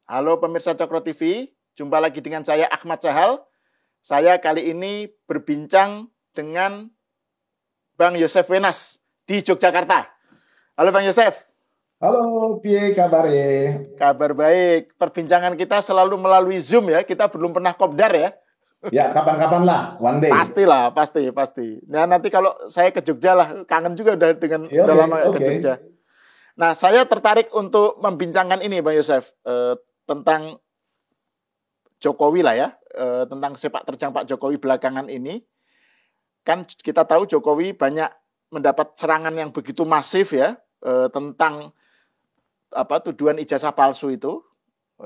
Halo pemirsa Cokro TV, jumpa lagi dengan saya Ahmad Sahal. Saya kali ini berbincang dengan Bang Yosef Wenas di Yogyakarta. Halo Bang Yosef. Halo, piye kabare? Kabar baik. Perbincangan kita selalu melalui Zoom ya. Kita belum pernah kopdar ya. Ya, kapan-kapan lah, one day. Pastilah, pasti. Nah, nanti kalau saya ke Jogja lah, kangen juga Ya, udah oke, lama ke oke. Jogja. Nah, saya tertarik untuk membincangkan ini Bang Yosef, tentang Jokowi lah ya, tentang sepak terjang Pak Jokowi belakangan ini. Kan kita tahu Jokowi banyak mendapat serangan yang begitu masif ya, tentang tuduhan ijazah palsu itu.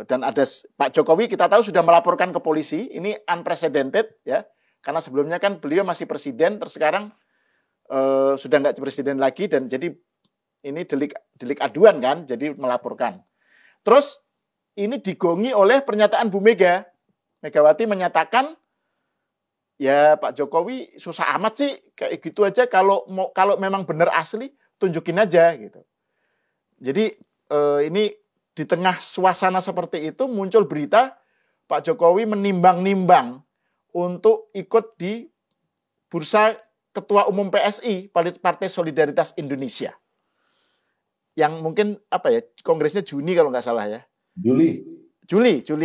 Dan ada Pak Jokowi kita tahu sudah melaporkan ke polisi, ini unprecedented ya, karena sebelumnya kan beliau masih presiden, terus sekarang sudah nggak presiden lagi, dan jadi ini delik aduan kan, jadi melaporkan. Terus ini digongi oleh pernyataan Bu Megawati menyatakan, ya Pak Jokowi susah amat sih kayak gitu aja, kalau memang benar asli tunjukin aja gitu. Jadi ini di tengah suasana seperti itu muncul berita Pak Jokowi menimbang-nimbang untuk ikut di bursa Ketua Umum PSI, Partai Solidaritas Indonesia. Yang mungkin kongresnya Juni kalau nggak salah ya. Juli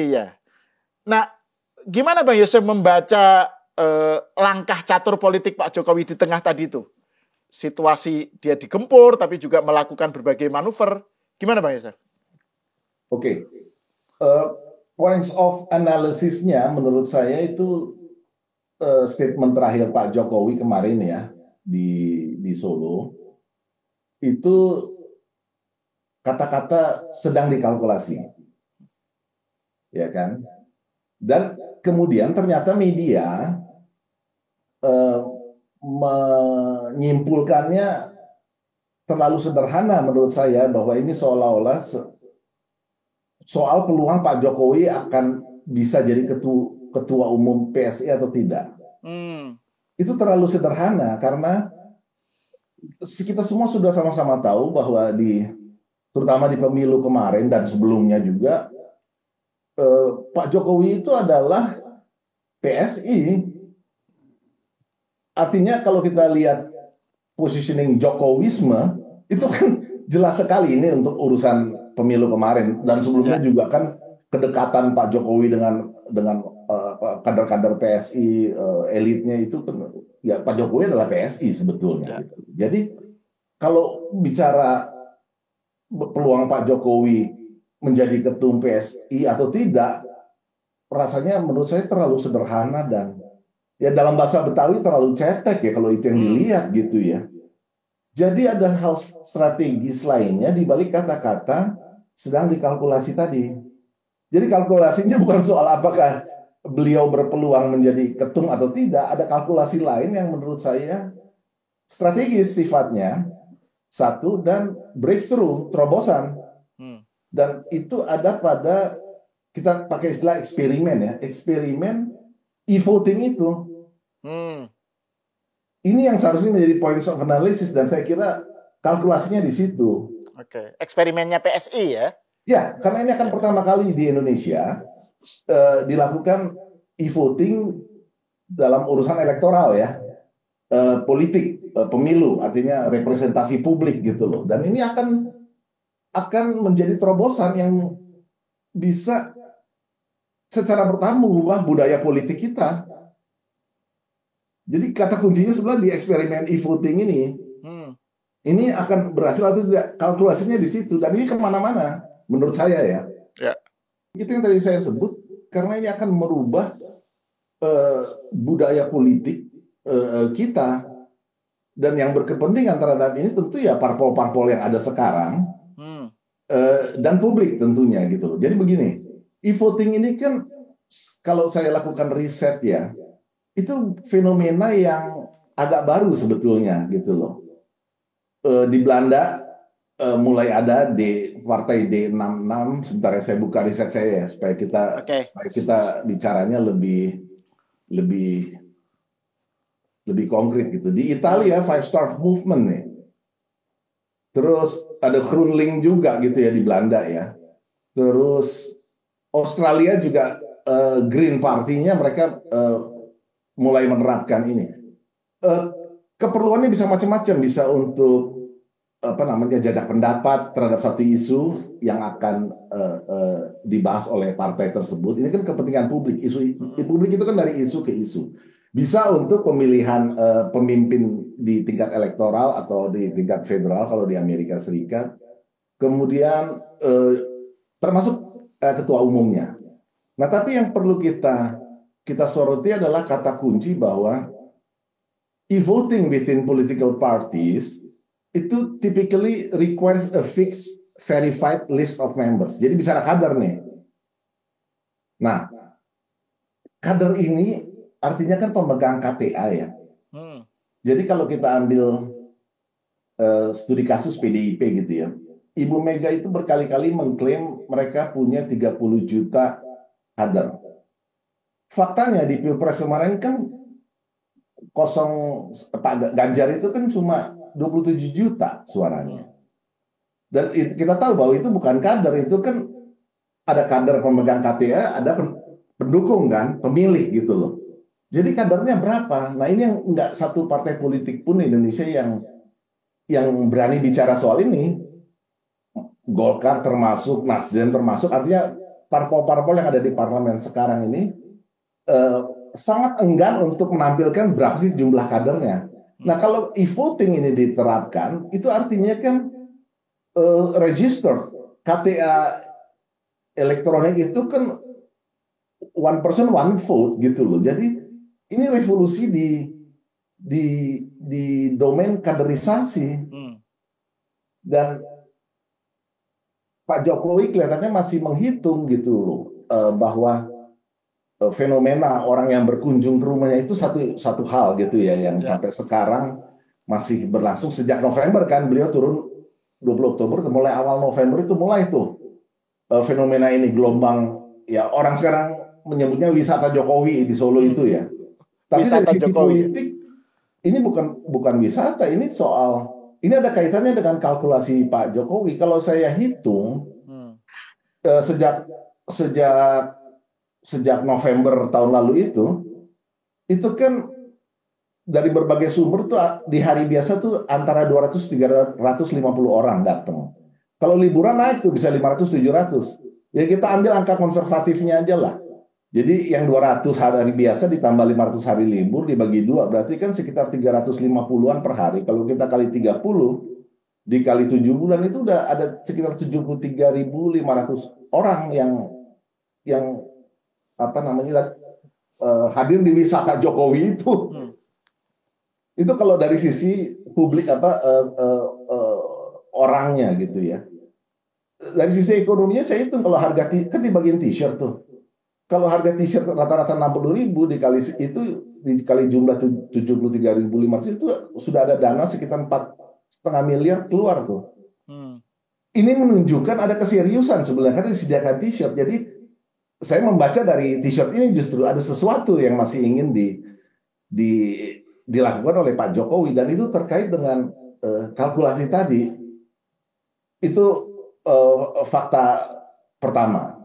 ya. Nah, gimana Bang Yosef membaca langkah catur politik Pak Jokowi di tengah tadi itu? Situasi dia digempur tapi juga melakukan berbagai manuver. Gimana Bang Yosef? Oke. Points of analysis-nya menurut saya itu statement terakhir Pak Jokowi kemarin ya di Solo. Itu kata-kata sedang dikalkulasi. Ya kan? Dan kemudian ternyata media menyimpulkannya terlalu sederhana menurut saya, bahwa ini seolah-olah soal peluang Pak Jokowi akan bisa jadi ketua umum PSI atau tidak. Itu terlalu sederhana karena kita semua sudah sama-sama tahu bahwa terutama di pemilu kemarin dan sebelumnya juga, Pak Jokowi itu adalah PSI. Artinya kalau kita lihat positioning Jokowisme, itu kan jelas sekali ini untuk urusan pemilu kemarin, dan sebelumnya juga kan kedekatan Pak Jokowi dengan kader-kader PSI, elitnya itu kan, ya Pak Jokowi adalah PSI sebetulnya. Gitu. Jadi kalau bicara peluang Pak Jokowi menjadi ketum PSI atau tidak, rasanya menurut saya terlalu sederhana, dan ya dalam bahasa Betawi terlalu cetek ya kalau itu yang dilihat gitu ya. Jadi ada hal strategis lainnya di balik kata-kata sedang dikalkulasi tadi. Jadi kalkulasinya bukan soal apakah beliau berpeluang menjadi ketum atau tidak, ada kalkulasi lain yang menurut saya strategis sifatnya. Satu, dan breakthrough, terobosan. Dan itu ada pada, kita pakai istilah eksperimen ya, eksperimen e-voting itu. Ini yang seharusnya menjadi points of analysis, dan saya kira kalkulasinya di situ. Oke, eksperimennya PSI ya? Ya, karena ini akan pertama kali di Indonesia dilakukan e-voting dalam urusan elektoral ya, politik, pemilu, artinya representasi publik gitu loh. Dan ini akan menjadi terobosan yang bisa secara pertama mengubah budaya politik kita. Jadi kata kuncinya sebenarnya di eksperimen e-voting ini. Ini akan berhasil atau tidak, kalkulasinya di situ. Dan ini kemana-mana, menurut saya ya. Itu yang tadi saya sebut, karena ini akan merubah budaya politik kita. Dan yang berkepentingan terhadap ini tentu ya parpol-parpol yang ada sekarang, dan publik tentunya gitu loh. Jadi begini, e-voting ini kan kalau saya lakukan riset ya, itu fenomena yang agak baru sebetulnya gitu loh. Di Belanda mulai ada partai D66. Sebentar ya, saya buka riset saya ya, supaya kita bicaranya lebih konkret gitu. Di Italia Five Star Movement nih. Terus ada Groenling juga gitu ya di Belanda ya. Terus Australia juga Green Party-nya mereka mulai menerapkan ini. Eh, Keperluannya bisa macam-macam, bisa untuk apa namanya jajak pendapat terhadap satu isu yang akan dibahas oleh partai tersebut. Ini kan kepentingan publik. Isu publik itu kan dari isu ke isu. Bisa untuk pemilihan pemimpin di tingkat elektoral atau di tingkat federal kalau di Amerika Serikat. Kemudian termasuk ketua umumnya. Nah, tapi yang perlu kita soroti adalah kata kunci bahwa e-voting within political parties itu typically requires a fixed verified list of members. Jadi bicara kader nih. Nah, kader ini artinya kan pemegang KTA ya. Jadi kalau kita ambil studi kasus PDIP gitu ya, Ibu Mega itu berkali-kali mengklaim mereka punya 30 juta kader. Faktanya di Pilpres kemarin kan Pak Ganjar itu kan cuma 27 juta suaranya. Dan kita tahu bahwa itu bukan kader, itu kan ada kader pemegang KTA, ada pendukung kan, pemilih gitu loh. Jadi kadernya berapa? Nah ini yang nggak satu partai politik pun di Indonesia yang berani bicara soal ini. Golkar termasuk, Nasdem termasuk, artinya parpol-parpol yang ada di parlemen sekarang ini sangat enggan untuk menampilkan berapa sih jumlah kadernya. Nah kalau e-voting ini diterapkan, itu artinya kan register KTA elektronik itu kan one person one vote gitu loh. Jadi ini revolusi di domain kaderisasi. Dan Pak Jokowi kelihatannya masih menghitung gitu loh bahwa fenomena orang yang berkunjung ke rumahnya itu satu hal gitu ya yang sampai sekarang masih berlangsung sejak November kan, beliau turun 20 Oktober, mulai awal November itu mulai tuh fenomena ini gelombang ya, orang sekarang menyebutnya wisata Jokowi di Solo itu ya. Tapi wisata dari sisi Jokowi politik ini bukan wisata, ini ini ada kaitannya dengan kalkulasi Pak Jokowi. Kalau saya hitung sejak November tahun lalu itu kan dari berbagai sumber tuh di hari biasa tuh antara 200-350 orang datang. Kalau liburan naik tuh bisa 500-700. Ya kita ambil angka konservatifnya aja lah. Jadi yang 200 hari biasa ditambah 500 hari libur dibagi 2, berarti kan sekitar 350-an per hari. Kalau kita kali 30 dikali 7 bulan itu udah ada sekitar 73.500 orang yang apa namanya hadir di wisata Jokowi itu. Itu kalau dari sisi publik orangnya gitu ya. Dari sisi ekonominya saya hitung kalau harga kan di bagian t-shirt tuh. Kalau harga t-shirt rata-rata 60.000 dikali jumlah 73.500 itu sudah ada dana sekitar 4,5 miliar keluar tuh. Ini menunjukkan ada keseriusan sebenarnya karena disediakan t-shirt. Jadi saya membaca dari t-shirt ini justru ada sesuatu yang masih ingin dilakukan oleh Pak Jokowi, dan itu terkait dengan kalkulasi tadi. Itu fakta pertama.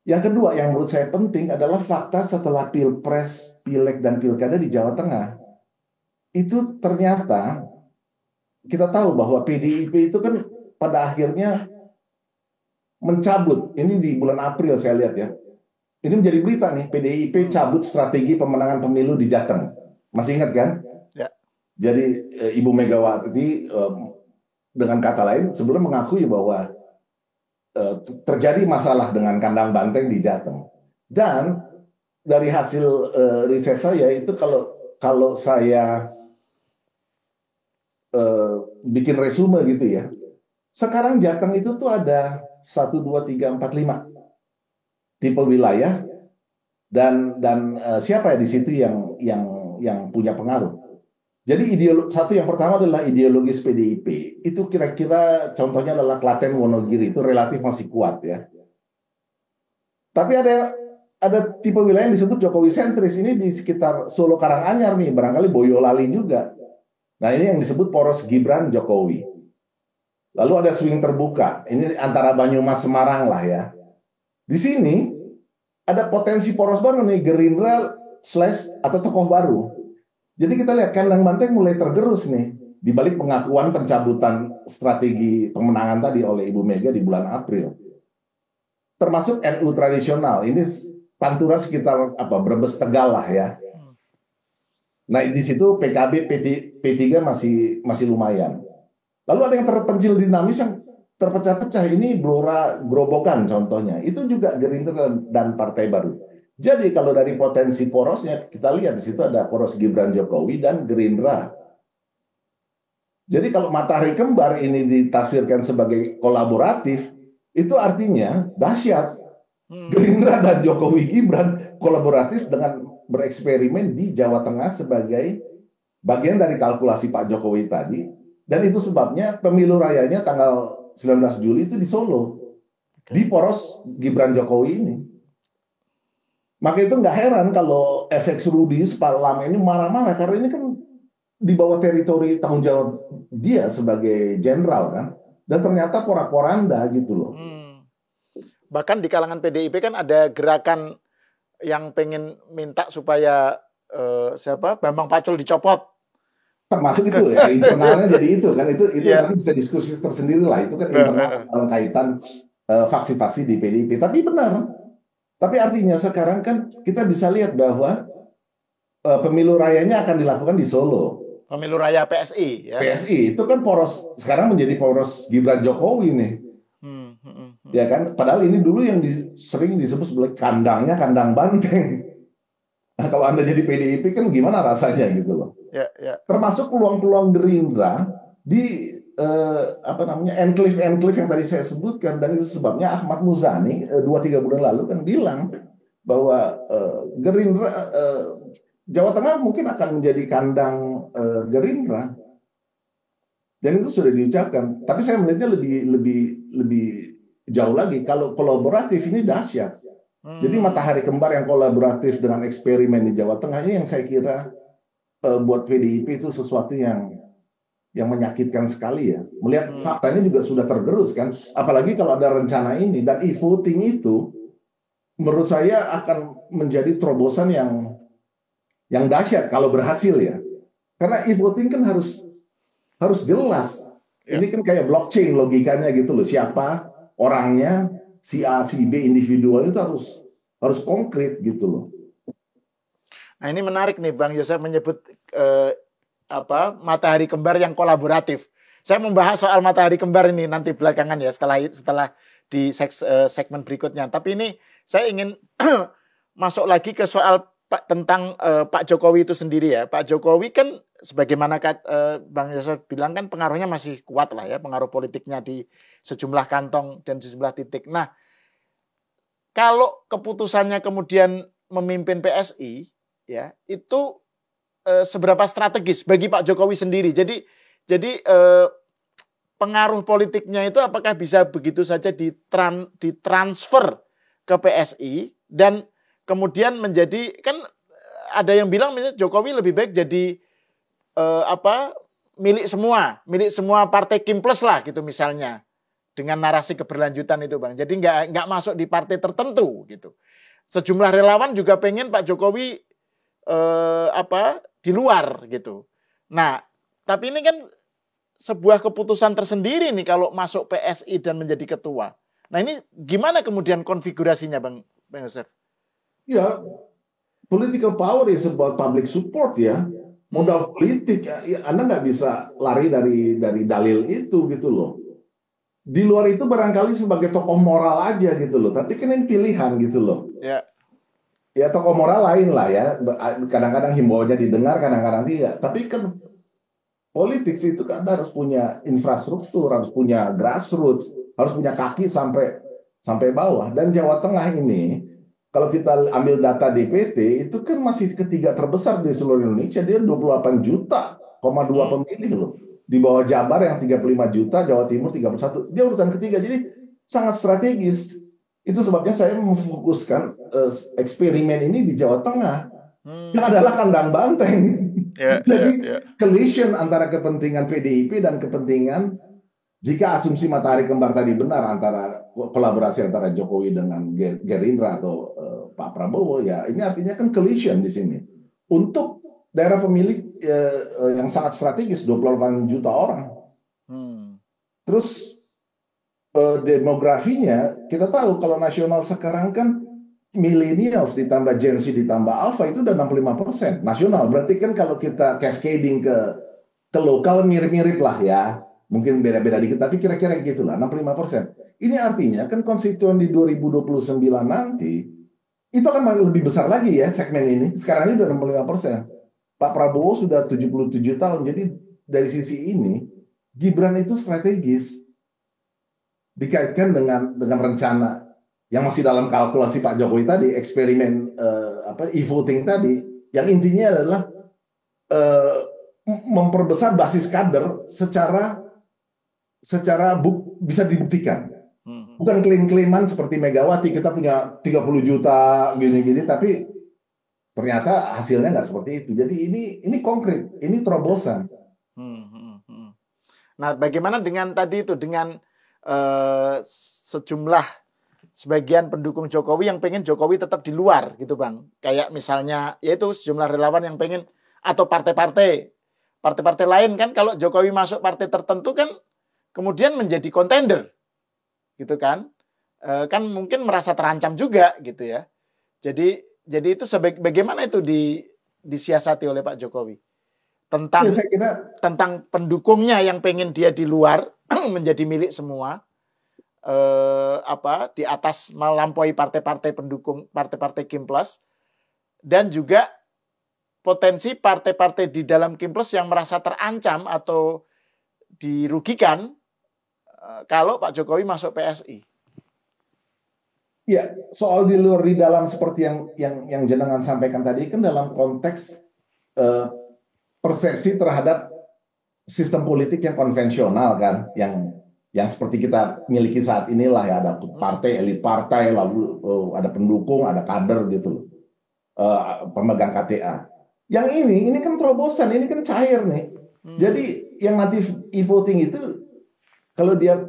Yang kedua yang menurut saya penting adalah fakta setelah Pilpres, Pileg, dan Pilkada di Jawa Tengah. Itu ternyata kita tahu bahwa PDIP itu kan pada akhirnya mencabut, ini di bulan April saya lihat ya. Ini menjadi berita nih, PDIP cabut strategi pemenangan pemilu di Jateng. Masih ingat kan? Ya. Jadi Ibu Megawati dengan kata lain sebelum mengakui bahwa terjadi masalah dengan kandang banteng di Jateng. Dan dari hasil riset saya itu kalau saya bikin resume gitu ya, sekarang Jateng itu tuh ada 1, 2, 3, 4, 5 tipe wilayah dan siapa ya di situ yang punya pengaruh. Jadi satu yang pertama adalah ideologis PDIP. Itu kira-kira contohnya adalah Klaten, Wonogiri, itu relatif masih kuat ya. Tapi ada tipe wilayah yang disebut Jokowi sentris, ini di sekitar Solo Karanganyar nih, barangkali Boyolali juga. Nah ini yang disebut poros Gibran Jokowi. Lalu ada swing terbuka, ini antara Banyumas Semarang lah ya. Di sini ada potensi poros baru nih, Gerindra atau tokoh baru. Jadi kita lihat kandang banteng mulai tergerus nih di balik pengakuan pencabutan strategi pemenangan tadi oleh Ibu Mega di bulan April. Termasuk NU tradisional. Ini Pantura sekitar Brebes Tegal lah ya. Nah di situ PKB P3 masih lumayan. Lalu ada yang terpencil dinamis yang terpecah-pecah. Ini Blora Grobogan contohnya. Itu juga Gerindra dan Partai Baru. Jadi kalau dari potensi porosnya kita lihat di situ ada poros Gibran Jokowi dan Gerindra. Jadi kalau matahari kembar ini ditafsirkan sebagai kolaboratif, itu artinya dahsyat. Gerindra dan Jokowi Gibran kolaboratif dengan bereksperimen di Jawa Tengah sebagai bagian dari kalkulasi Pak Jokowi tadi. Dan itu sebabnya pemilu rayanya tanggal 19 Juli itu di Solo. Di poros Gibran Jokowi ini. Maka itu nggak heran kalau FX Rudi lama ini marah-marah. Karena ini kan di bawah teritori tanggung jawab dia sebagai jenderal kan. Dan ternyata porak-poranda gitu loh. Bahkan di kalangan PDIP kan ada gerakan yang pengen minta supaya Bambang Pacul dicopot. Termasuk itu ya, internalnya jadi itu kan. Itu nanti bisa diskusi tersendiri lah. Itu kan internal dalam kaitan faksi-faksi di PDIP. Tapi benar. Tapi artinya sekarang kan kita bisa lihat bahwa pemilu rayanya akan dilakukan di Solo. Pemilu raya PSI. Ya? PSI itu kan poros, sekarang menjadi poros Gibran Jokowi nih. Ya kan, padahal ini dulu yang sering disebut sebagai kandangnya kandang banteng. Nah, kalau Anda jadi PDIP kan gimana rasanya gitu loh. Termasuk peluang-peluang Gerindra di enclave yang tadi saya sebutkan, dan itu sebabnya Ahmad Muzani 2-3 bulan lalu kan bilang bahwa Gerindra Jawa Tengah mungkin akan menjadi kandang Gerindra, dan itu sudah diucapkan. Tapi saya melihatnya lebih jauh lagi. Kalau kolaboratif ini dahsyat. Jadi matahari kembar yang kolaboratif dengan eksperimen di Jawa Tengah ini yang saya kira buat PDIP itu sesuatu yang menyakitkan sekali ya. Melihat faktanya juga sudah tergerus kan. Apalagi kalau ada rencana ini. Dan e-voting itu menurut saya akan menjadi terobosan yang dahsyat kalau berhasil ya. Karena e-voting kan harus jelas. Ini kan kayak blockchain logikanya gitu loh. Siapa orangnya, si A, si B, individual itu harus konkret gitu loh. Nah ini menarik nih Bang Yosef menyebut matahari kembar yang kolaboratif. Saya membahas soal matahari kembar ini nanti belakangan ya setelah di segmen berikutnya. Tapi ini saya ingin masuk lagi ke soal tentang Pak Jokowi itu sendiri ya. Pak Jokowi kan sebagaimana Bang Yosef bilang kan pengaruhnya masih kuat lah ya, pengaruh politiknya di sejumlah kantong dan sejumlah titik. Nah, kalau keputusannya kemudian memimpin PSI ya, itu seberapa strategis bagi Pak Jokowi sendiri. Jadi pengaruh politiknya itu apakah bisa begitu saja ditransfer ke PSI dan kemudian menjadi, kan ada yang bilang misalnya Jokowi lebih baik jadi milik semua partai Kim Plus lah gitu misalnya, dengan narasi keberlanjutan itu Bang. Jadi nggak masuk di partai tertentu gitu. Sejumlah relawan juga pengen Pak Jokowi di luar gitu. Nah, tapi ini kan sebuah keputusan tersendiri nih kalau masuk PSI dan menjadi ketua. Nah, ini gimana kemudian konfigurasinya Bang Yosef? Ya, political power is about public support ya. Modal politik, ya, Anda nggak bisa lari dari dalil itu gitu loh. Di luar itu barangkali sebagai tokoh moral aja gitu loh. Tapi kan ini pilihan gitu loh. Ya tokoh moral lain lah ya. Kadang-kadang himbauannya didengar, kadang-kadang tidak. Tapi kan politik itu kan harus punya infrastruktur, harus punya grassroots, harus punya kaki sampai bawah. Dan Jawa Tengah ini, kalau kita ambil data DPT, itu kan masih ketiga terbesar di seluruh Indonesia. Dia 28 juta, 2 pemilih loh. Di bawah Jabar yang 35 juta, Jawa Timur 31. Dia urutan ketiga, jadi sangat strategis. Itu sebabnya saya memfokuskan eksperimen ini di Jawa Tengah. Yang adalah kandang banteng. Jadi collision antara kepentingan PDIP dan kepentingan, jika asumsi matahari kembar tadi benar, antara kolaborasi antara Jokowi dengan Gerindra atau Pak Prabowo, ya ini artinya kan collision di sini. Untuk daerah pemilih yang sangat strategis, 28 juta orang. Terus demografinya, kita tahu kalau nasional sekarang kan millennials ditambah Gen Z ditambah Alpha itu udah 65% nasional. Berarti kan kalau kita cascading ke lokal mirip-mirip lah ya. Mungkin beda-beda dikit, tapi kira-kira gitulah, 65%. Ini artinya kan konstituen di 2029 nanti, itu akan lebih besar lagi ya segmen ini. Sekarang ini udah 65%. Pak Prabowo sudah 77 tahun, jadi dari sisi ini, Gibran itu strategis. Dikaitkan dengan rencana yang masih dalam kalkulasi Pak Jokowi tadi, eksperimen e-voting tadi, yang intinya adalah memperbesar basis kader secara bisa dibuktikan. Bukan klaim-klaiman seperti Megawati, kita punya 30 juta gini-gini, tapi ternyata hasilnya nggak seperti itu. Jadi ini konkret, ini terobosan. Nah, bagaimana dengan tadi itu, dengan sebagian pendukung Jokowi yang pengen Jokowi tetap di luar gitu Bang. Kayak misalnya yaitu sejumlah relawan yang pengen, atau partai-partai lain kan, kalau Jokowi masuk partai tertentu kan kemudian menjadi kontender gitu kan. Kan mungkin merasa terancam juga gitu ya. Jadi itu bagaimana itu disiasati oleh Pak Jokowi tentang pendukungnya yang pengen dia di luar menjadi milik semua, di atas melampaui partai-partai pendukung, partai-partai Kim Plus, dan juga potensi partai-partai di dalam Kim Plus yang merasa terancam atau dirugikan kalau Pak Jokowi masuk PSI. Ya, soal di luar di dalam seperti yang jenengan sampaikan tadi kan dalam konteks persepsi terhadap sistem politik yang konvensional kan, yang seperti kita miliki saat inilah ya, ada partai, elit partai, lalu ada pendukung, ada kader gitu, pemegang KTA. Yang ini kan terobosan, ini kan cair nih. Jadi yang nanti e-voting itu kalau dia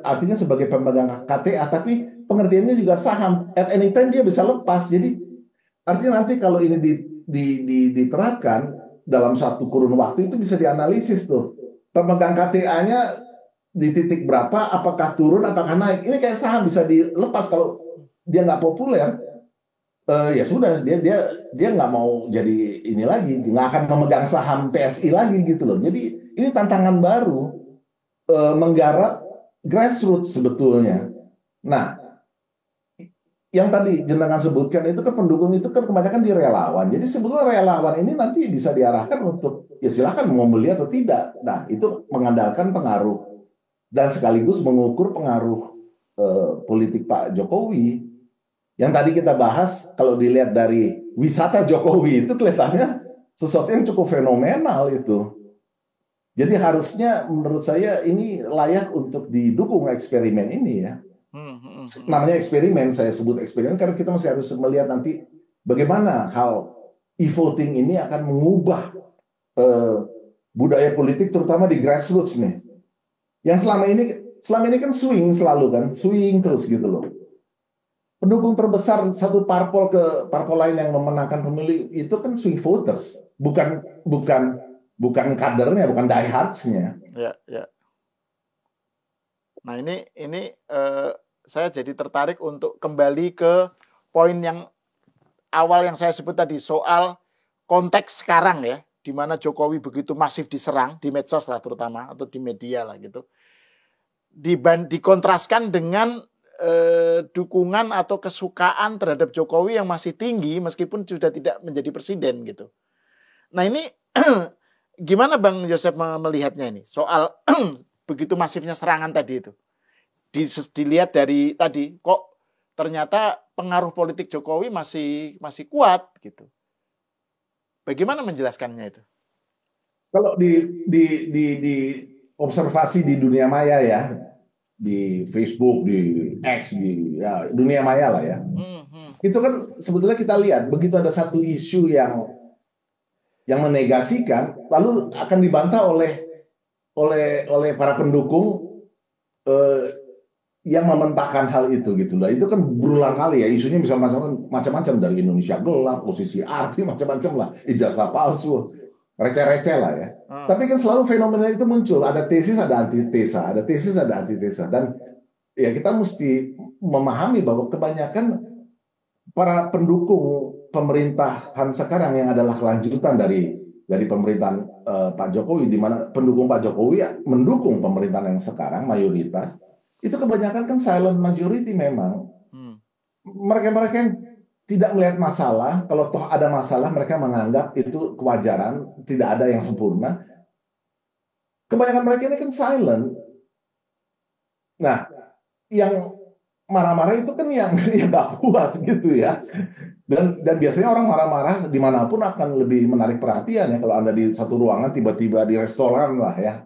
artinya sebagai pemegang KTA, tapi pengertiannya juga saham. At any time dia bisa lepas. Jadi artinya nanti kalau ini diterapkan dalam satu kurun waktu itu bisa dianalisis tuh. Pemegang KTA-nya di titik berapa, apakah turun, apakah naik. Ini kayak saham bisa dilepas kalau dia nggak populer. Ya sudah, dia nggak mau jadi ini lagi, nggak akan memegang saham PSI lagi gitu loh. Jadi ini tantangan baru, menggarap grassroots sebetulnya. Nah, yang tadi jenengan sebutkan itu kan pendukung itu kan kebanyakan di relawan. Jadi sebetulnya relawan ini nanti bisa diarahkan untuk ya silakan mau beli atau tidak. Nah, itu mengandalkan pengaruh dan sekaligus mengukur pengaruh politik Pak Jokowi. Yang tadi kita bahas, kalau dilihat dari wisata Jokowi itu kelihatannya sesuatu yang cukup fenomenal itu. Jadi harusnya menurut saya ini layak untuk didukung eksperimen ini ya. Namanya eksperimen, saya sebut eksperimen karena kita masih harus melihat nanti bagaimana hal e-voting ini akan mengubah budaya politik terutama di grassroots nih. Yang selama ini kan swing terus gitu loh. Pendukung terbesar satu parpol ke parpol lain yang memenangkan pemilu itu kan swing voters, bukan kadernya, bukan diehards-nya. Ya. Nah, ini saya jadi tertarik untuk kembali ke poin yang awal yang saya sebut tadi, soal konteks sekarang ya, di mana Jokowi begitu masif diserang di medsos lah terutama, atau di media lah gitu. Dikontraskan dengan dukungan atau kesukaan terhadap Jokowi yang masih tinggi meskipun sudah tidak menjadi presiden gitu. Nah, ini gimana Bang Yosef melihatnya ini soal begitu masifnya serangan tadi itu? Dilihat dari tadi kok ternyata pengaruh politik Jokowi masih kuat gitu. Bagaimana menjelaskannya itu? Kalau di observasi di dunia maya ya, di Facebook, di X, di dunia maya lah ya. Itu kan sebetulnya kita lihat begitu ada satu isu yang menegasikan, lalu akan dibantah oleh para pendukung yang mementahkan hal itu gitu lah. Itu kan berulang kali ya, isunya bisa macam-macam dari Indonesia gelap, posisi api, macam-macam lah, ijazah palsu, receh-receh lah ya. Tapi kan selalu fenomena itu muncul, ada tesis, ada antitesa, ada tesis, ada antitesa, dan ya kita mesti memahami bahwa kebanyakan para pendukung pemerintahan sekarang yang adalah kelanjutan dari pemerintahan Pak Jokowi, di mana pendukung Pak Jokowi ya, mendukung pemerintahan yang sekarang mayoritas itu kebanyakan kan silent majority memang. Mereka-mereka yang tidak melihat masalah, kalau toh ada masalah mereka menganggap itu kewajaran, tidak ada yang sempurna. Kebanyakan mereka ini kan silent. Nah, yang marah-marah itu kan yang gak puas gitu ya. Dan biasanya orang marah-marah dimanapun akan lebih menarik perhatian ya. Kalau Anda di satu ruangan tiba-tiba di restoran lah ya.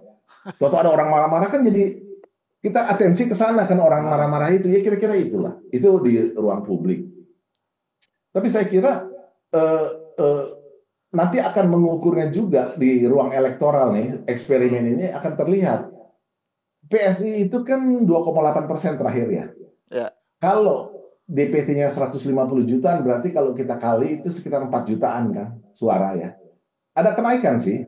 Atau ada orang marah-marah kan jadi kita atensi ke sana kan orang marah-marah itu ya kira-kira itulah. Itu di ruang publik. Tapi saya kira nanti akan mengukurnya juga di ruang elektoral nih, eksperimen ini akan terlihat. PSI itu kan 2,8% terakhir ya. Ya. Kalau DPT-nya 150 jutaan, berarti kalau kita kali itu sekitar 4 jutaan kan suara ya. Ada kenaikan sih,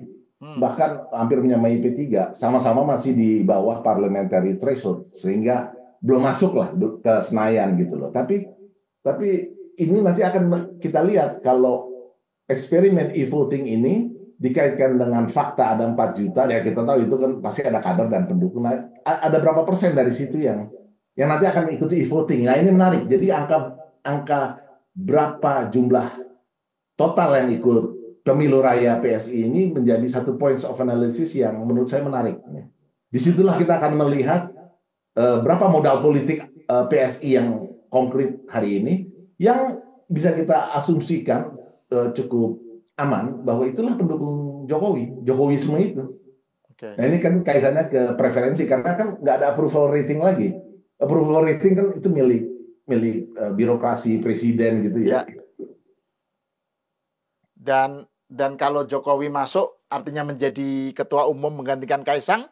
bahkan hampir menyamai P3, sama-sama masih di bawah parliamentary threshold, sehingga belum masuk lah ke Senayan gitu loh. Tapi ini nanti akan kita lihat kalau eksperimen e-voting ini dikaitkan dengan fakta ada 4 juta, ya kita tahu itu kan pasti ada kader dan pendukung. Nah, ada berapa persen dari situ yang nanti akan ikuti e-voting. Nah ini menarik. Jadi angka berapa jumlah total yang ikut pemilu raya PSI ini menjadi satu points of analysis yang menurut saya menarik. Disitulah kita akan melihat berapa modal politik PSI yang konkret hari ini yang bisa kita asumsikan cukup aman bahwa itulah pendukung Jokowi, Jokowisme itu. Okay. Nah ini kan kaitannya ke preferensi karena kan nggak ada approval rating lagi. Approval rating kan itu milik birokrasi presiden gitu ya. Dan kalau Jokowi masuk artinya menjadi ketua umum menggantikan Kaisang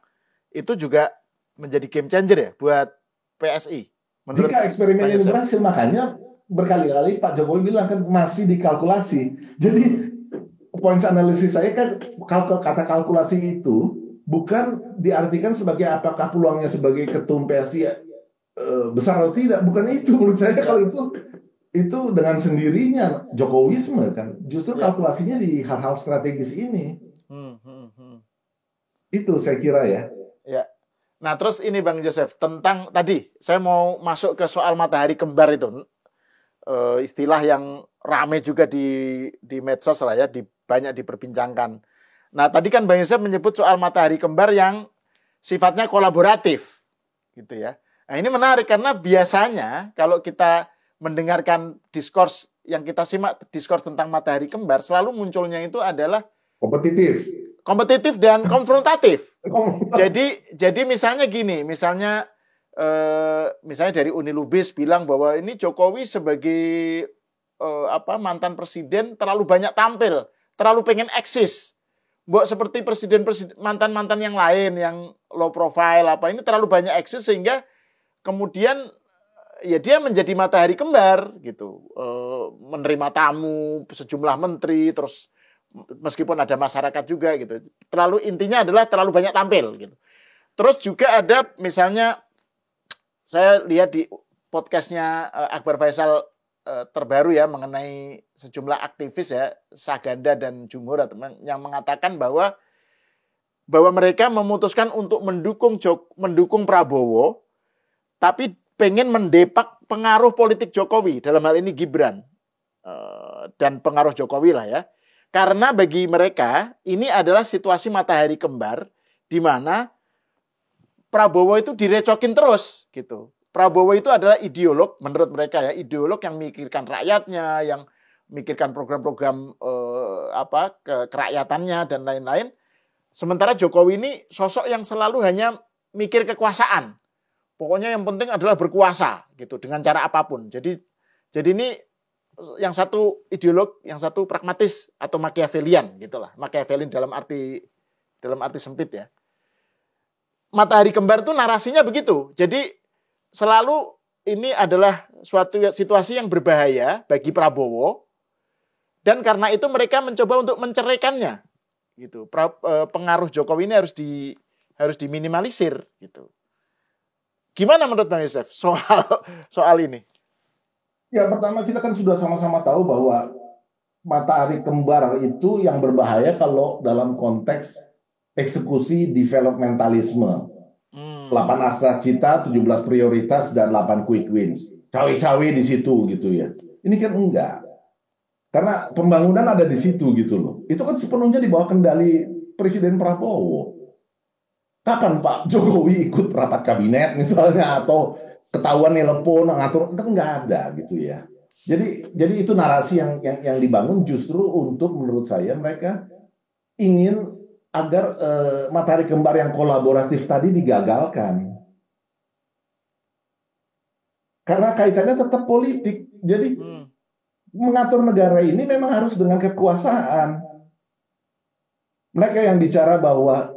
itu juga menjadi game changer ya buat PSI. Menurut jika eksperimen ini berhasil, makanya berkali-kali Pak Jokowi bilang kan masih dikalkulasi. Jadi points analisis saya kan kata kalkulasi itu bukan diartikan sebagai apakah peluangnya sebagai ketum PSI besar atau tidak, bukan itu menurut saya. Kalau itu dengan sendirinya Jokowisme kan, justru kalkulasinya di hal-hal strategis ini. Itu saya kira ya. Nah terus ini Bang Joseph, tentang tadi saya mau masuk ke soal matahari kembar itu, istilah yang rame juga di medsos lah ya, banyak diperbincangkan. Nah tadi kan Bang Joseph menyebut soal matahari kembar yang sifatnya kolaboratif gitu ya. Nah ini menarik karena biasanya kalau kita mendengarkan diskurs yang kita simak, diskurs tentang matahari kembar, selalu munculnya itu adalah kompetitif dan konfrontatif. Jadi misalnya gini, misalnya dari Unilubis bilang bahwa ini Jokowi sebagai mantan presiden terlalu banyak tampil, terlalu pengen eksis. Buat seperti mantan-mantan yang lain yang low profile ini terlalu banyak eksis sehingga kemudian ya dia menjadi matahari kembar gitu, menerima tamu sejumlah menteri, terus meskipun ada masyarakat juga gitu. Intinya adalah terlalu banyak tampil gitu. Terus juga ada misalnya saya lihat di podcastnya Akbar Faisal terbaru ya mengenai sejumlah aktivis ya Saganda dan Jumhur yang mengatakan bahwa mereka memutuskan untuk mendukung Prabowo tapi pengen mendepak pengaruh politik Jokowi, dalam hal ini Gibran dan pengaruh Jokowi lah ya. Karena bagi mereka ini adalah situasi matahari kembar di mana Prabowo itu direcokin terus gitu. Prabowo itu adalah ideolog menurut mereka ya, ideolog yang memikirkan rakyatnya, yang memikirkan program-program kerakyatannya dan lain-lain. Sementara Jokowi ini sosok yang selalu hanya mikir kekuasaan. Pokoknya yang penting adalah berkuasa gitu dengan cara apapun. Jadi ini yang satu ideolog, yang satu pragmatis atau Machiavellian gitulah. Machiavellian dalam arti sempit ya. Matahari kembar itu narasinya begitu. Jadi selalu ini adalah suatu situasi yang berbahaya bagi Prabowo, dan karena itu mereka mencoba untuk menceraikannya. Gitu. Pengaruh Jokowi ini harus diminimalisir. Gitu. Gimana menurut Bang Yosef soal ini? Ya, pertama kita kan sudah sama-sama tahu bahwa matahari kembar itu yang berbahaya kalau dalam konteks eksekusi developmentalisme. 8 astra cita, 17 prioritas, dan 8 quick wins. Cawe-cawe di situ gitu ya. Ini kan enggak. Karena pembangunan ada di situ gitu loh. Itu kan sepenuhnya di bawah kendali Presiden Prabowo. Kapan Pak Jokowi ikut rapat kabinet misalnya, atau ketahuan telepon ngatur, itu nggak ada gitu ya. Jadi itu narasi yang dibangun justru untuk, menurut saya, mereka ingin agar matahari kembar yang kolaboratif tadi digagalkan. Karena kaitannya tetap politik. Jadi mengatur negara ini memang harus dengan kekuasaan. Mereka yang bicara bahwa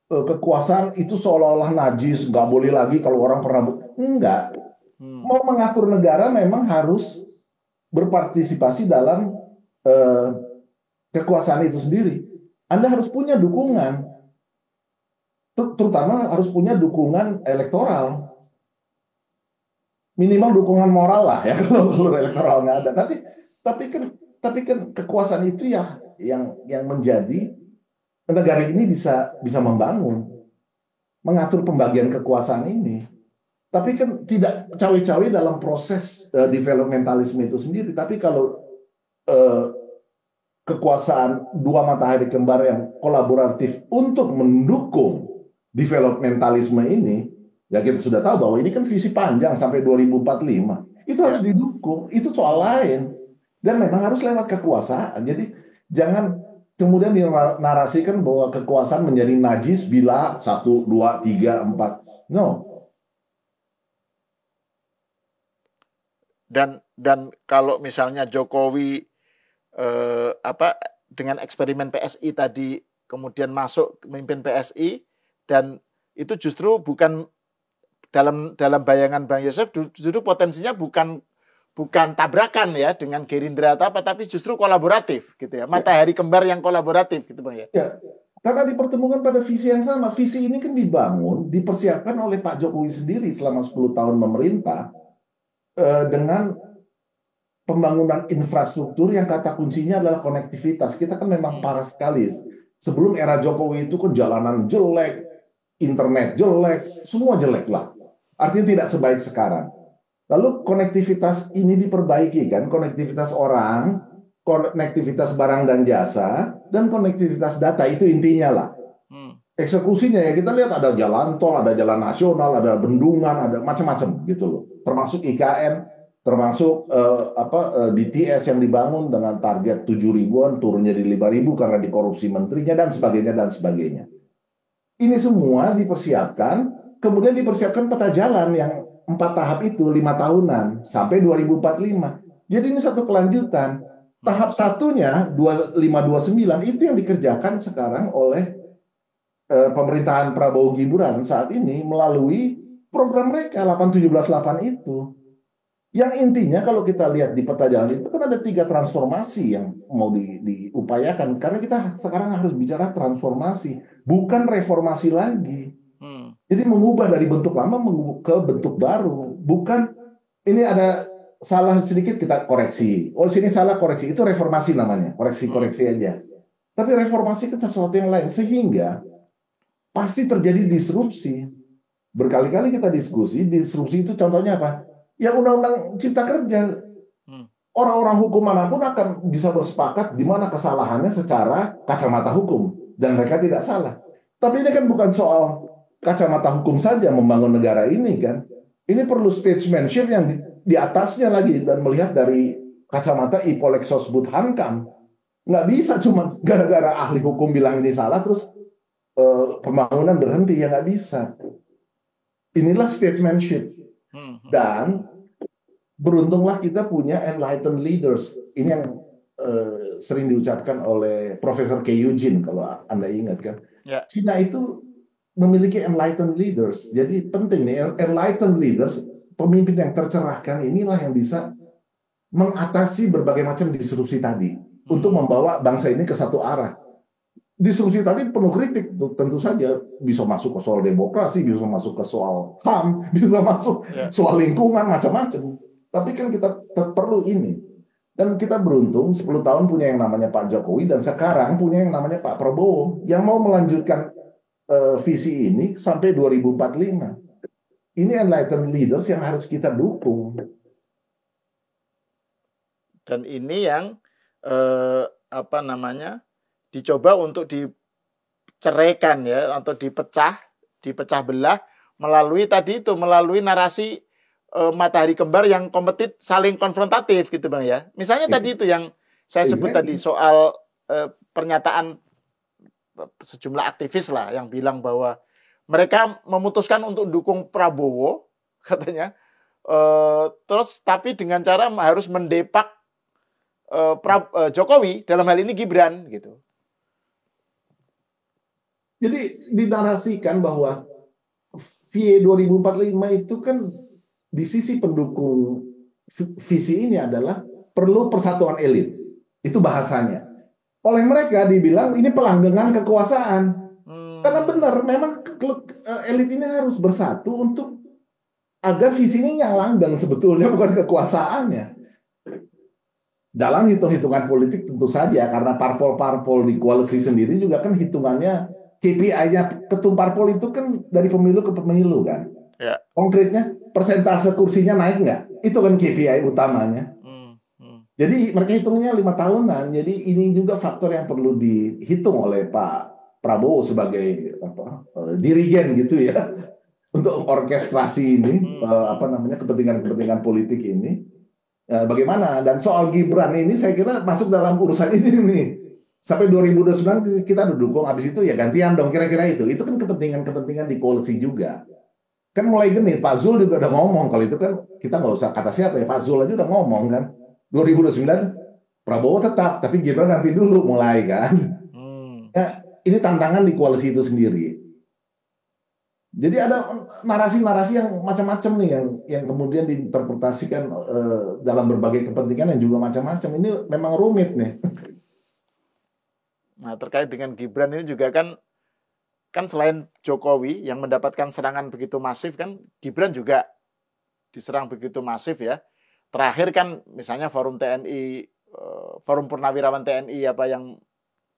kekuasaan itu seolah-olah najis, nggak boleh lagi kalau orang pernah... Enggak. Mau mengatur negara memang harus berpartisipasi dalam kekuasaan itu sendiri. Anda harus punya dukungan. Terutama harus punya dukungan elektoral. Minimal dukungan moral lah ya, kalau elektoral nggak ada. Tapi kan kekuasaan itu ya yang menjadi negara ini bisa membangun, mengatur pembagian kekuasaan ini. Tapi kan tidak cawe-cawe dalam proses developmentalisme itu sendiri. Tapi kalau kekuasaan dua matahari kembar yang kolaboratif untuk mendukung developmentalisme ini, ya kita sudah tahu bahwa ini kan visi panjang sampai 2045. Itu harus didukung, itu soal lain. Dan memang harus lewat kekuasaan. Jadi jangan kemudian dinarasikan bahwa kekuasaan menjadi najis bila 1, 2, 3, 4. No. Dan kalau misalnya Jokowi dengan eksperimen PSI tadi kemudian masuk memimpin PSI, dan itu justru bukan dalam bayangan Bang Yosef, justru potensinya bukan tabrakan ya dengan Gerindra atau apa, tapi justru kolaboratif gitu ya. Matahari kembar yang kolaboratif gitu Bang ya. Ya, karena dipertemukan pada visi yang sama. Visi ini kan dipersiapkan oleh Pak Jokowi sendiri selama 10 tahun memerintah dengan pembangunan infrastruktur yang kata kuncinya adalah konektivitas. Kita kan memang parah sekali. Sebelum era Jokowi itu kan jalanan jelek, internet jelek, semua jelek lah. Artinya tidak sebaik sekarang. Lalu konektivitas ini diperbaiki kan, konektivitas orang, konektivitas barang dan jasa, dan konektivitas data, itu intinya lah. Eksekusinya ya kita lihat ada jalan tol, ada jalan nasional, ada bendungan, ada macam-macam gitu loh. Termasuk IKN, termasuk BTS yang dibangun dengan target 7.000-an, turunnya di 5.000 karena dikorupsi menterinya dan sebagainya dan sebagainya. Ini semua dipersiapkan, kemudian dipersiapkan peta jalan yang 4 tahap itu 5 tahunan sampai 2045. Jadi ini satu kelanjutan. Tahap satunya 2529 itu yang dikerjakan sekarang oleh pemerintahan Prabowo Gibran saat ini melalui program mereka 8-17-8 itu. Yang intinya kalau kita lihat di peta jalan itu kan ada 3 transformasi yang mau diupayakan. Karena kita sekarang harus bicara transformasi, bukan reformasi lagi. Jadi mengubah dari bentuk lama ke bentuk baru. Bukan, ini ada salah sedikit kita koreksi. Oh sini salah koreksi, itu reformasi namanya. Koreksi-koreksi aja. Tapi reformasi itu sesuatu yang lain. Sehingga pasti terjadi disrupsi. Berkali-kali kita diskusi, disrupsi itu contohnya apa? Ya undang-undang cipta kerja. Orang-orang hukum manapun akan bisa bersepakat di mana kesalahannya secara kacamata hukum. Dan mereka tidak salah. Tapi ini kan bukan soal kacamata hukum saja membangun negara ini kan. Ini perlu statesmanship yang di atasnya lagi, dan melihat dari kacamata Ipolexosbud Hankam. Nggak bisa cuma gara-gara ahli hukum bilang ini salah terus pembangunan berhenti, ya nggak bisa. Inilah statesmanship. Dan beruntunglah kita punya enlightened leaders. Ini yang sering diucapkan oleh Profesor K. Eugene kalau Anda ingat kan. Ya. Cina itu memiliki enlightened leaders. Jadi penting nih, enlightened leaders pemimpin yang tercerahkan inilah yang bisa mengatasi berbagai macam disrupsi tadi untuk membawa bangsa ini ke satu arah. Disrupsi tadi penuh kritik, tentu saja bisa masuk ke soal demokrasi, bisa masuk ke soal HAM, bisa masuk soal lingkungan, macam-macam. Tapi kan kita perlu ini. Dan kita beruntung 10 tahun punya yang namanya Pak Jokowi dan sekarang punya yang namanya Pak Prabowo yang mau melanjutkan visi ini sampai 2045. Ini enlightened leaders yang harus kita dukung. Dan ini yang dicoba untuk diceraikan ya, atau dipecah belah melalui narasi matahari kembar yang saling konfrontatif gitu Bang ya. Misalnya tadi itu yang saya sebut tadi soal pernyataan sejumlah aktivis lah yang bilang bahwa mereka memutuskan untuk dukung Prabowo katanya, terus tapi dengan cara harus mendepak Jokowi, dalam hal ini Gibran gitu. Jadi dinarasikan bahwa VIE 2045 itu kan di sisi pendukung visi ini adalah perlu persatuan elit. Itu bahasanya. Oleh mereka dibilang ini pelanggengan kekuasaan. Karena benar, memang elit ini harus bersatu untuk agar visinya yang langgang sebetulnya, bukan kekuasaannya. Dalam hitung-hitungan politik tentu saja, karena parpol-parpol di koalisi sendiri juga kan hitungannya, KPI-nya ketum parpol itu kan dari pemilu ke pemilu kan. Ya. Konkretnya persentase kursinya naik nggak? Itu kan KPI utamanya. Jadi mereka hitungnya 5 tahunan. Jadi ini juga faktor yang perlu dihitung oleh Pak Prabowo sebagai dirigen gitu ya untuk orkestrasi ini kepentingan-kepentingan politik ini. Bagaimana? Dan soal Gibran ini saya kira masuk dalam urusan ini nih. Sampai 2029 kita dukung, habis itu ya gantian dong kira-kira itu. Itu kan kepentingan-kepentingan di koalisi juga. Kan mulai genit, Pak Zul juga udah ngomong, kalau itu kan kita nggak usah kata siapa ya, Pak Zul aja udah ngomong kan, 2029 Prabowo tetap, tapi Gibran nanti dulu mulai kan. Ya, ini tantangan di koalisi itu sendiri. Jadi ada narasi-narasi yang macam-macam nih yang kemudian diinterpretasikan dalam berbagai kepentingan yang juga macam-macam. Ini memang rumit nih. Nah, terkait dengan Gibran ini juga kan selain Jokowi yang mendapatkan serangan begitu masif, kan Gibran juga diserang begitu masif ya. Terakhir kan misalnya Forum TNI, Forum Purnawirawan TNI yang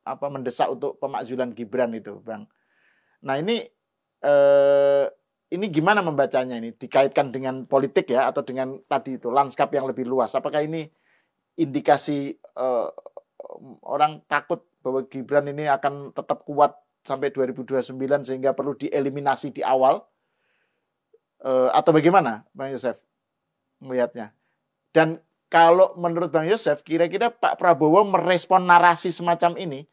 mendesak untuk pemakzulan Gibran itu, Bang. Nah, ini gimana membacanya ini? Dikaitkan dengan politik ya, atau dengan tadi itu lanskap yang lebih luas. Apakah ini indikasi orang takut bahwa Gibran ini akan tetap kuat sampai 2029 sehingga perlu dieliminasi di awal, atau bagaimana Bang Yosef melihatnya? Dan kalau menurut Bang Yosef, kira-kira Pak Prabowo merespon narasi semacam ini,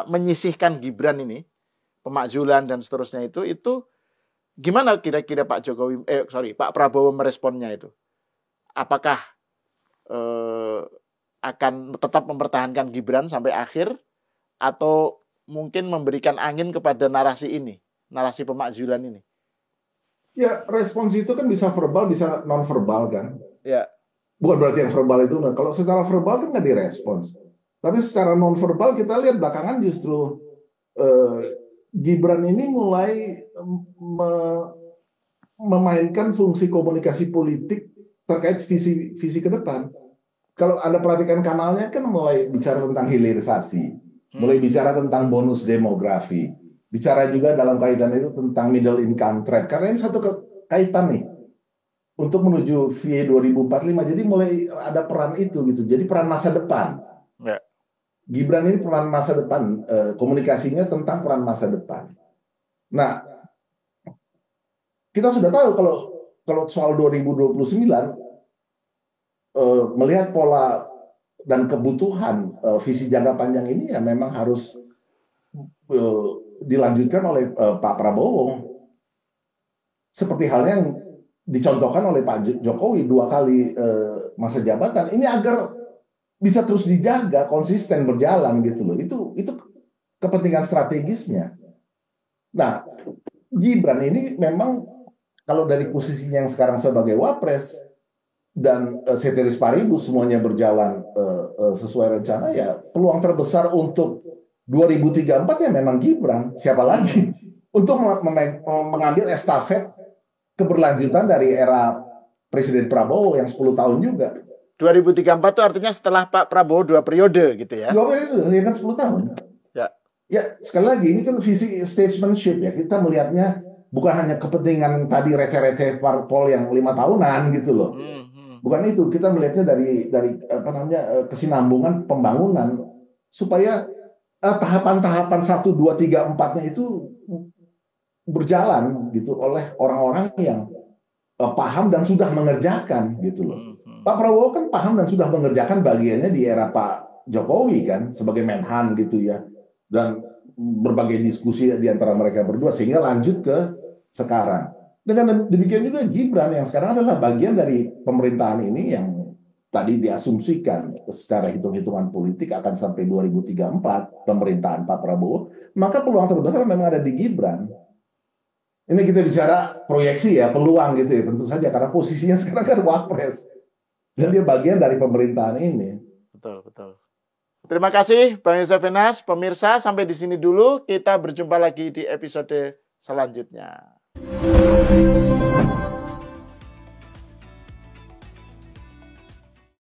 menyisihkan Gibran ini, pemakzulan dan seterusnya itu gimana kira-kira Pak Prabowo meresponnya itu? Apakah akan tetap mempertahankan Gibran sampai akhir, atau mungkin memberikan angin kepada narasi ini, narasi pemakzulan ini? Ya, respons itu kan bisa verbal, bisa non-verbal kan. Ya. Bukan berarti yang verbal itu, kalau secara verbal kan nggak direspons. Tapi secara non-verbal kita lihat belakangan justru Gibran ini mulai memainkan fungsi komunikasi politik terkait visi ke depan. Kalau Anda perhatikan kanalnya kan mulai bicara tentang hilirisasi. Mulai bicara tentang bonus demografi. Bicara juga dalam kaitan itu tentang middle income trap. Karena ini satu kaitan nih. Untuk menuju VIE 2045. Jadi mulai ada peran itu gitu. Jadi peran masa depan. Ya. Gibran ini peran masa depan. Komunikasinya tentang peran masa depan. Nah, kita sudah tahu kalau soal 2029, melihat pola dan kebutuhan visi jangka panjang ini ya memang harus dilanjutkan oleh Pak Prabowo. Seperti halnya yang dicontohkan oleh Pak Jokowi 2 kali masa jabatan. Ini agar bisa terus dijaga, konsisten berjalan gitu loh. Itu kepentingan strategisnya. Nah, Gibran ini memang kalau dari posisinya yang sekarang sebagai wapres dan ceteris paribus semuanya berjalan sesuai rencana, ya peluang terbesar untuk 2034 ya memang Gibran. Siapa lagi untuk mengambil estafet keberlanjutan dari era Presiden Prabowo yang 10 tahun juga. 2034 itu artinya setelah Pak Prabowo 2 periode gitu ya? 2 periode, ya kan 10 tahun. Ya, sekali lagi ini kan visi statesmanship ya. Kita melihatnya bukan hanya kepentingan tadi receh-receh parpol yang 5 tahunan gitu loh. Bukan itu. Kita melihatnya dari apa namanya kesinambungan pembangunan supaya tahapan-tahapan 1, 2, 3, 4-nya itu berjalan gitu oleh orang-orang yang paham dan sudah mengerjakan gitu loh. Pak Prabowo kan paham dan sudah mengerjakan bagiannya di era Pak Jokowi kan sebagai Menhan gitu ya. Dan berbagai diskusi di antara mereka berdua sehingga lanjut ke sekarang. Dengan demikian juga Gibran yang sekarang adalah bagian dari pemerintahan ini yang tadi diasumsikan secara hitung-hitungan politik akan sampai 2034 pemerintahan Pak Prabowo, maka peluang terbesar memang ada di Gibran. Ini kita bicara proyeksi ya, peluang gitu ya, tentu saja karena posisinya sekarang kan wapres dan dia bagian dari pemerintahan ini. Betul. Terima kasih Bang Yosef Wenas, pemirsa, sampai di sini dulu. Kita berjumpa lagi di episode selanjutnya.